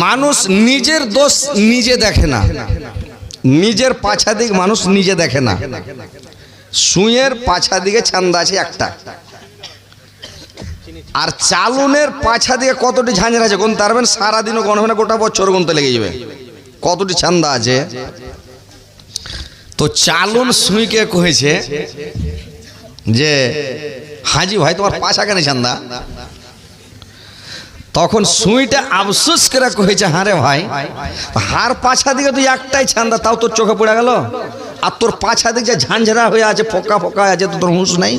মানুষ নিজের দোষ নিজে দেখে না, নিজের পাছা দিক মানুষ নিজে দেখে না। সুঁয়ের পাছা দিকে ছান্দা আছে একটা, আর চালুনের পাছা দিকে কতটি ঝাঁঝরা আছে গুনতে পারবেন? সারাদিনও গণ হবে না, গোটা বছর গুনতে লেগে যাবে কতটি ছান্দা আছে। তো চালুন সুঁইকে কহেছে যে হাজি ভাই তোমার পাছা কেন ছান্দা? তখন সুইটা আফসোস করে কহেছে হারে ভাই, হার পাছা দিকে তুই একটাই ছান্দা, তাও তোর চোখে পড়ে গেল, আর তোর পাছা দিকে ঝাঁঝরা হয়ে আছে, ফোকা ফোকা আছে, তো তোর হুঁশ নাই।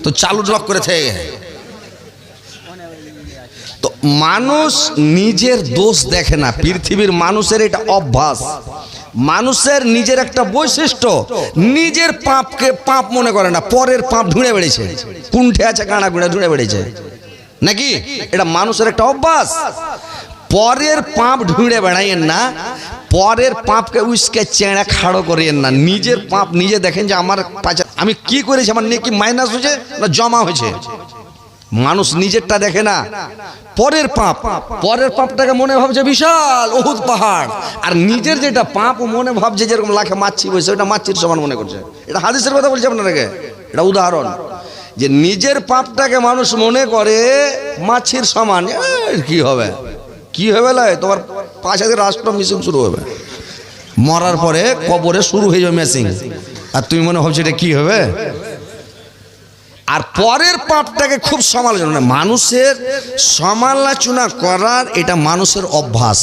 তো চালু লক করে থেকে তো মানুষ নিজের দোষ দেখে না। পৃথিবীর মানুষের এটা অভ্যাস, মানুষের নিজের একটা বৈশিষ্ট্য, নিজের পাপকে পাপ মনে করে না, পরের পাপ ঢুঁড়ে বেড়েছে, কুণ্ঠে আছে কাঁড়া গুঁড়ে ঢুঁড়ে বেড়েছে নাকি, এটা মানুষের একটা অভ্যাস। পরের পাপ ঢুঁড়ে বেড়াইয়েন না, পরের পাপকে উসকে চেঁড়া খাড়ো করিয়েন না। নিজের পাপ নিজে দেখেন যে আমার পাছা আমি কি করেছি, আমার নেকি মাইনাস হয়েছে না জমা হয়েছে। মানুষ নিজেরটা দেখে না, পরের পাপ, পরের পাপটাকে মনে ভাবছে বিশাল উহুদ পাহাড়, আর নিজের যেটা পাপ মনে ভাবছে যেরকম লাখে মাছি বসে, ওটা মাছির সমান মনে করছে। এটা হাদিসের কথা বলছি আপনাকে, এটা উদাহরণ, যে নিজের পাপটাকে মানুষ মনে করে মাছির সমান। কি হবে কি হবে লাই, তোমার পাশে রাষ্ট্র মিশন শুরু হবে, মরার পরে কবরে শুরু হয়ে যাবে মেশিন, আর তুমি মনে ভাবছো এটা কি হবে। আর পরের পাপটাকে খুব সমালোচনা, মানুষের সমালোচনা করার এটা মানুষের অভ্যাস।